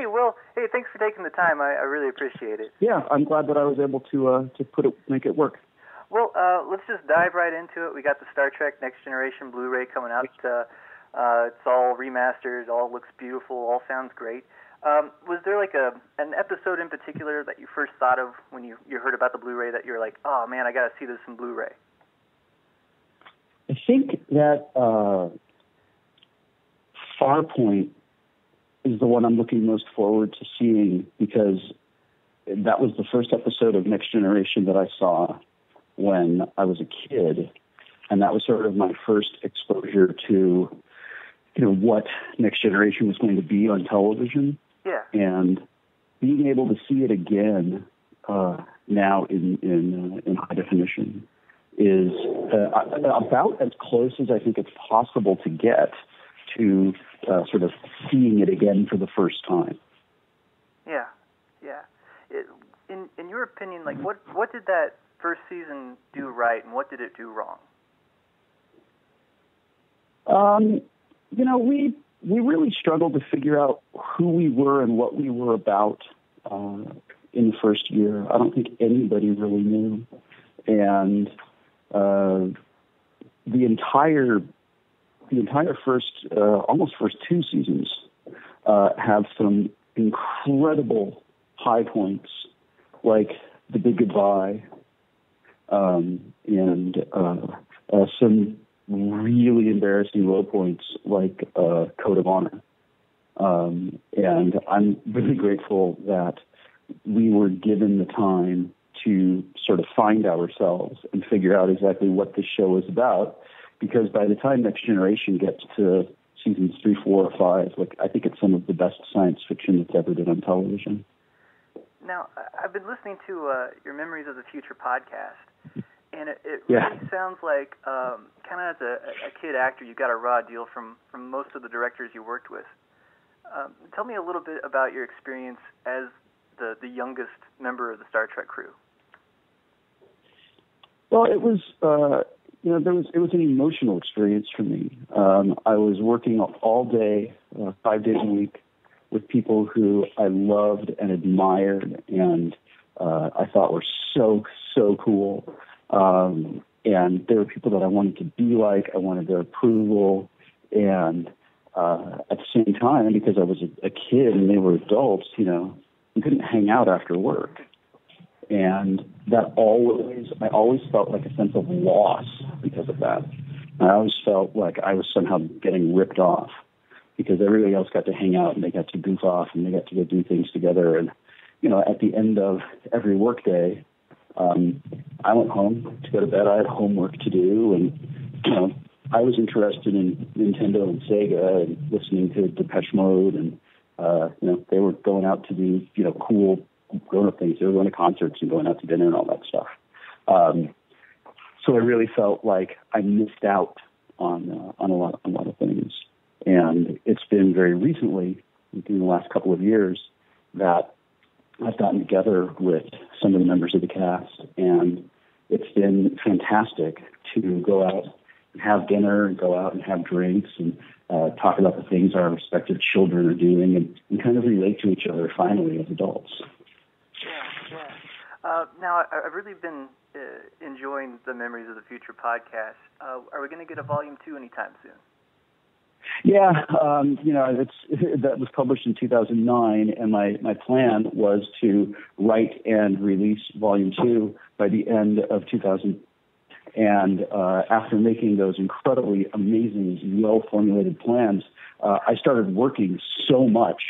Hey, Will. Hey, thanks for taking the time. I really appreciate it. Yeah, I'm glad that I was able to make it work. Well, let's just dive right into it. We got the Star Trek Next Generation Blu-ray coming out. It's all remastered. All looks beautiful. All sounds great. Was there like an episode in particular that you first thought of when you heard about the Blu-ray that you were like, oh man, I got to see this in Blu-ray? I think that Farpoint is the one I'm looking most forward to seeing, because that was the first episode of Next Generation that I saw when I was a kid, and that was sort of my first exposure to, what Next Generation was going to be on television. Yeah. And being able to see it again now in high definition is about as close as I think it's possible to get to sort of seeing it again for the first time. Yeah. In your opinion, like what did that first season do right, and what did it do wrong? We really struggled to figure out who we were and what we were about in the first year. I don't think anybody really knew, and the entire first two seasons have some incredible high points, like The Big Goodbye, and some really embarrassing low points like Code of Honor. And I'm really grateful that we were given the time to sort of find ourselves and figure out exactly what this show is about, because by the time Next Generation gets to seasons 3, 4, or 5, I think it's some of the best science fiction that's ever been on television. Now, I've been listening to your Memories of the Future podcast, and it really sounds like, kind of as a kid actor, you got a raw deal from most of the directors you worked with. Tell me a little bit about your experience as the youngest member of the Star Trek crew. Well, it was it was an emotional experience for me. I was working all day, 5 days a week, with people who I loved and admired, and I thought were so cool. And there were people that I wanted to be like. I wanted their approval. And at the same time, because I was a kid and they were adults, we couldn't hang out after work. And I always felt like a sense of loss because of that. I always felt like I was somehow getting ripped off, because everybody else got to hang out and they got to goof off and they got to go do things together. And, at the end of every workday, I went home to go to bed. I had homework to do, and, I was interested in Nintendo and Sega and listening to Depeche Mode, and, they were going out to do, cool grown-up things. They were going to concerts and going out to dinner and all that stuff. So I really felt like I missed out on a lot of things. And it's been very recently, in the last couple of years, that I've gotten together with some of the members of the cast, and it's been fantastic to go out and have dinner and go out and have drinks and talk about the things our respective children are doing and kind of relate to each other finally as adults. Yeah. Now, I've really been enjoying the Memories of the Future podcast. Are we going to get a volume 2 anytime soon? Yeah, that was published in 2009, and my plan was to write and release Volume 2 by the end of 2000. And after making those incredibly amazing, well-formulated plans, I started working so much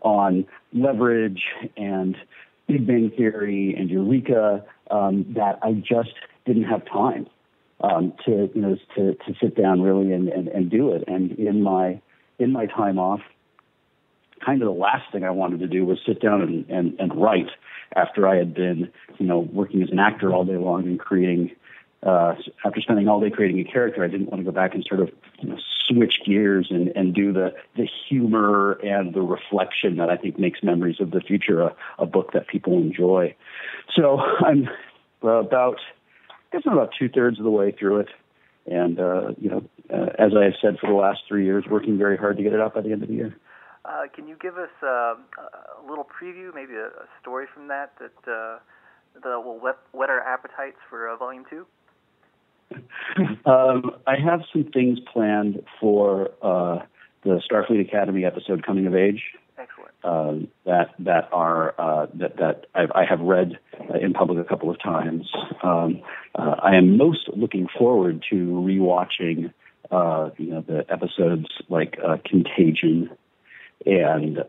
on Leverage and Big Bang Theory and Eureka that I just didn't have time to sit down really and do it. And in my time off, kind of the last thing I wanted to do was sit down and write after I had been, working as an actor all day long and creating. After spending all day creating a character, I didn't want to go back and sort of switch gears and do the humor and the reflection that I think makes Memories of the Future a book that people enjoy. So I'm about 2/3 of the way through it. And, as I have said for the last 3 years, working very hard to get it out by the end of the year. Can you give us a little preview, maybe a story from that will whet our appetites for Volume 2? I have some things planned for the Starfleet Academy episode "Coming of Age." Excellent. That I have read in public a couple of times. I am most looking forward to rewatching the episodes like Contagion, and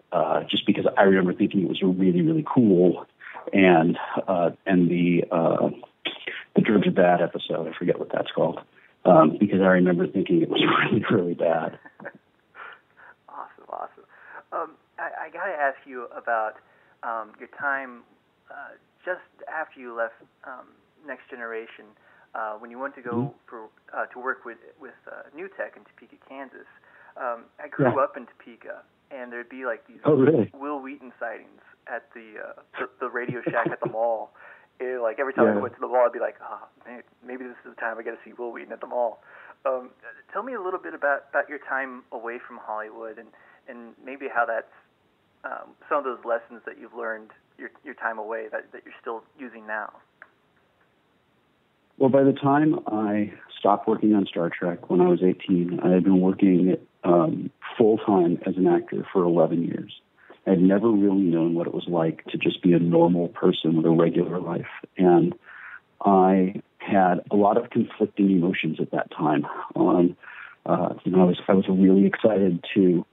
just because I remember thinking it was really, really cool, and the Drugs Are Bad episode. I forget what that's called, because I remember thinking it was really, really bad. Awesome. I got to ask you about your time just after you left Next Generation, when you went to go to work with New Tech in Topeka, Kansas. I grew up in Topeka, and there'd be like these Wil Wheaton sightings at the Radio Shack at the mall. Like every time I went to the mall, I'd be like, man, maybe this is the time I get to see Wil Wheaton at the mall. Tell me a little bit about your time away from Hollywood, and maybe how that's some of those lessons that you've learned your time away that you're still using now. Well, by the time I stopped working on Star Trek when I was 18, I had been working full-time as an actor for 11 years. I had never really known what it was like to just be a normal person with a regular life. And I had a lot of conflicting emotions at that time. I was really excited to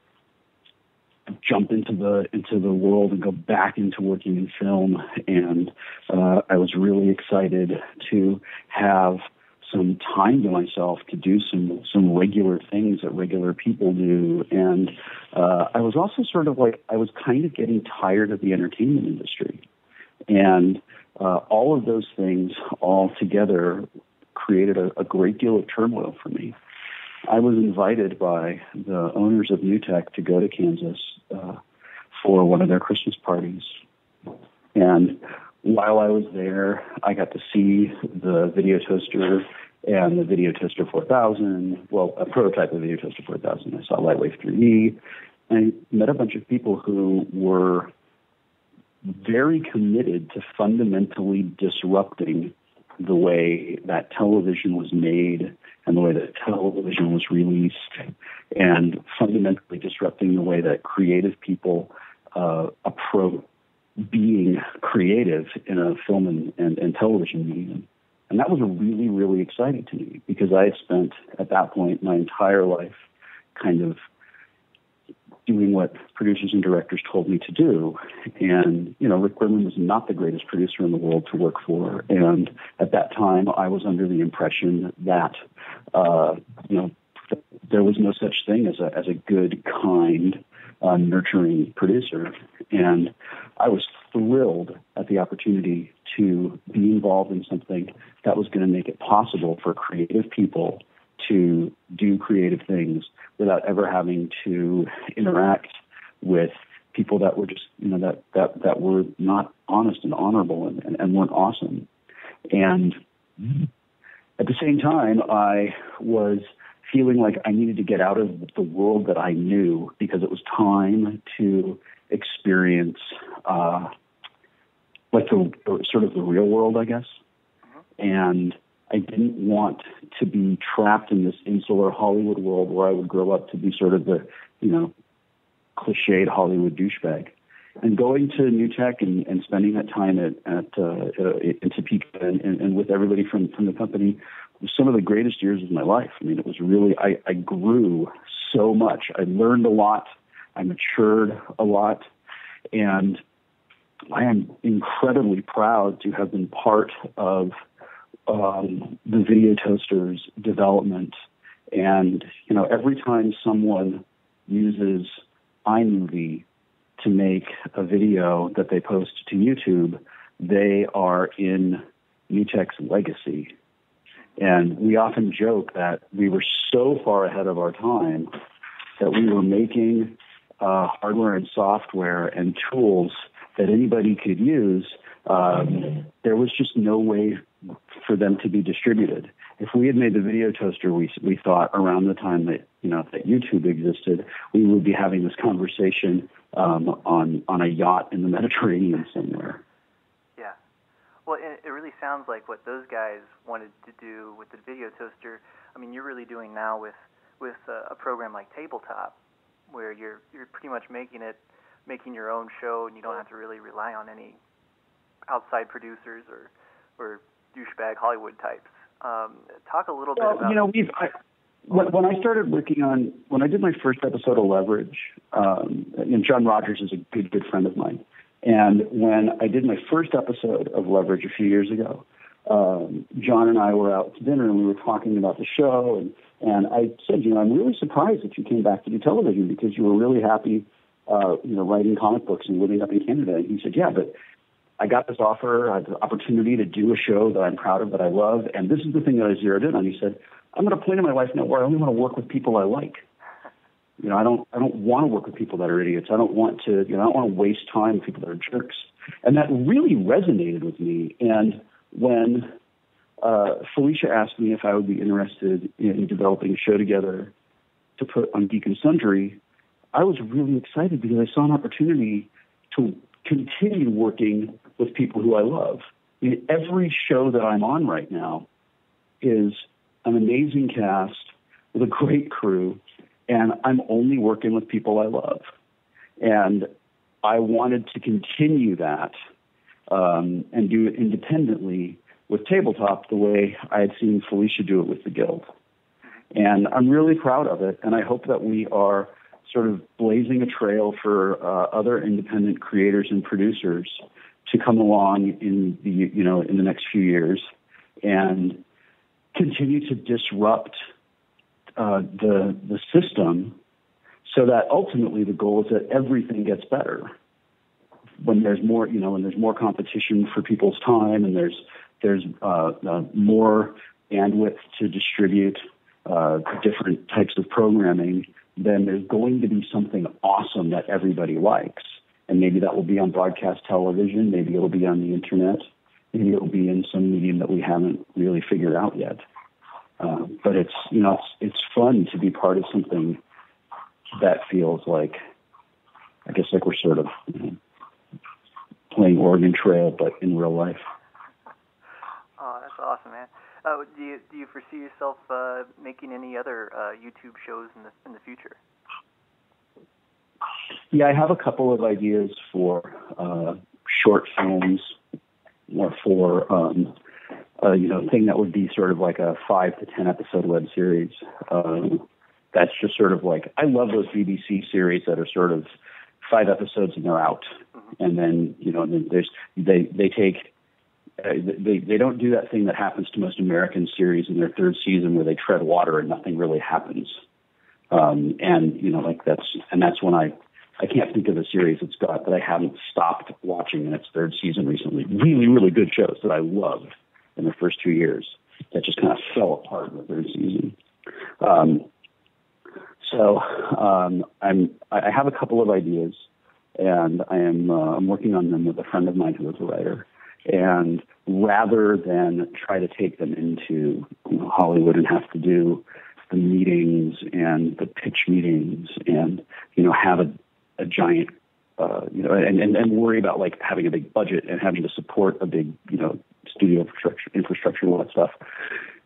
jump into the world and go back into working in film, and I was really excited to have some time to myself to do some regular things that regular people do. And I was also sort of like, I was kind of getting tired of the entertainment industry. And all of those things all together created a great deal of turmoil for me. I was invited by the owners of New Tech to go to Kansas for one of their Christmas parties. And while I was there, I got to see the Video Toaster and the Video Toaster 4000, well, a prototype of the Video Toaster 4000. I saw Lightwave 3D, and I met a bunch of people who were very committed to fundamentally disrupting the way that television was made and the way that television was released, and fundamentally disrupting the way that creative people approach being creative in a film and television medium. And that was really, really exciting to me, because I had spent, at that point, my entire life kind of doing what producers and directors told me to do. And, Rick Berman was not the greatest producer in the world to work for. And at that time, I was under the impression that, there was no such thing as a good, kind, nurturing producer. And I was thrilled at the opportunity to be involved in something that was going to make it possible for creative people to do creative things without ever having to interact with people that were just, that were not honest and honorable and weren't awesome. And at the same time, I was feeling like I needed to get out of the world that I knew, because it was time to experience like the sort of the real world, I guess. And I didn't want to be trapped in this insular Hollywood world where I would grow up to be sort of the, cliched Hollywood douchebag. And going to New Tech and spending that time in Topeka and with everybody from the company was some of the greatest years of my life. I mean, it was really, I grew so much. I learned a lot. I matured a lot. And I am incredibly proud to have been part of the Video Toaster's development. And, every time someone uses iMovie to make a video that they post to YouTube, they are in New Tech's legacy. And we often joke that we were so far ahead of our time that we were making hardware and software and tools that anybody could use. There was just no way for them to be distributed. If we had made the video toaster, we thought around the time that that YouTube existed, we would be having this conversation on a yacht in the Mediterranean somewhere. Yeah. Well, it really sounds like what those guys wanted to do with the video toaster. I mean, you're really doing now with a program like Tabletop, where you're pretty much making your own show, and you don't have to really rely on any outside producers or douchebag Hollywood types. Talk a little bit about. When I started when I did my first episode of Leverage, John Rogers is a good friend of mine, and when I did my first episode of Leverage a few years ago, John and I were out to dinner and we were talking about the show, and I said, I'm really surprised that you came back to do television because you were really happy, writing comic books and living up in Canada. And he said, yeah, but I got this offer, I had the opportunity to do a show that I'm proud of, that I love, and this is the thing that I zeroed in on. He said, I'm at a point in my life now where I only want to work with people I like. I don't want to work with people that are idiots. I don't want to waste time with people that are jerks. And that really resonated with me. And when Felicia asked me if I would be interested in developing a show together to put on Geek and Sundry, I was really excited because I saw an opportunity to continue working with people who I love. Every show that I'm on right now is an amazing cast with a great crew, and I'm only working with people I love. And I wanted to continue that and do it independently with Tabletop the way I had seen Felicia do it with the Guild. And I'm really proud of it, and I hope that we are sort of blazing a trail for other independent creators and producers to come along in the next few years and continue to disrupt the system, so that ultimately the goal is that everything gets better. When there's more, when there's more competition for people's time, and there's more bandwidth to distribute different types of programming, then there's going to be something awesome that everybody likes. And maybe that will be on broadcast television, maybe it'll be on the internet, maybe it'll be in some medium that we haven't really figured out yet. But it's fun to be part of something that feels like, I guess, like we're sort of playing Oregon Trail, but in real life. Oh, that's awesome, man. Do you foresee yourself making any other YouTube shows in the future? Yeah, I have a couple of ideas for short films, or for thing that would be sort of like a 5 to 10 episode web series. That's just sort of like, I love those BBC series that are sort of 5 episodes and they're out, and then they don't do that thing that happens to most American series in their 3rd season where they tread water and nothing really happens. That's when I can't think of a series it's got that I haven't stopped watching in its 3rd season recently. Really, really good shows that I loved in the first 2 years that just kind of fell apart in the 3rd season. I have a couple of ideas, and I'm working on them with a friend of mine who is a writer. And rather than try to take them into Hollywood and have to do the meetings and the pitch meetings and have a giant and worry about like having a big budget and having to support a big studio infrastructure and all that stuff,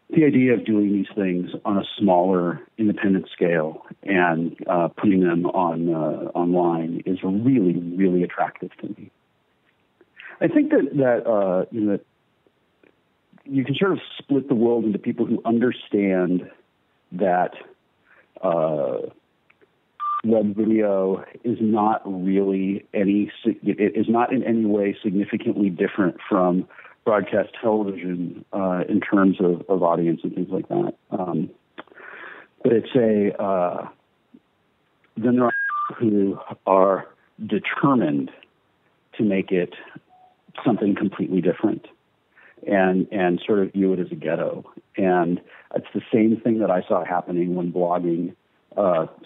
the idea of doing these things on a smaller independent scale and putting them online is really, really attractive to me. I think that you can sort of split the world into people who understand that web video is not really is not in any way significantly different from broadcast television in terms of audience and things like that. But it's then there are people who are determined to make it something completely different and sort of view it as a ghetto. And it's the same thing that I saw happening when blogging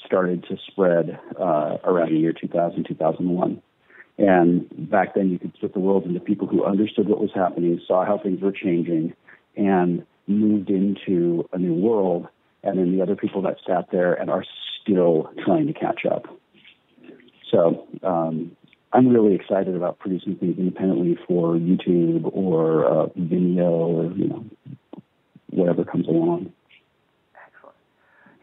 started to spread around the year 2000, 2001. And back then, you could split the world into people who understood what was happening, saw how things were changing, and moved into a new world, and then the other people that sat there and are still trying to catch up. So I'm really excited about producing things independently for YouTube or Vimeo or whatever comes along. Excellent.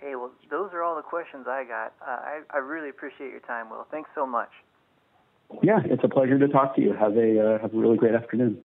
Hey, well, those are all the questions I got. I really appreciate your time, Wil. Thanks so much. Yeah, it's a pleasure to talk to you. Have a really great afternoon.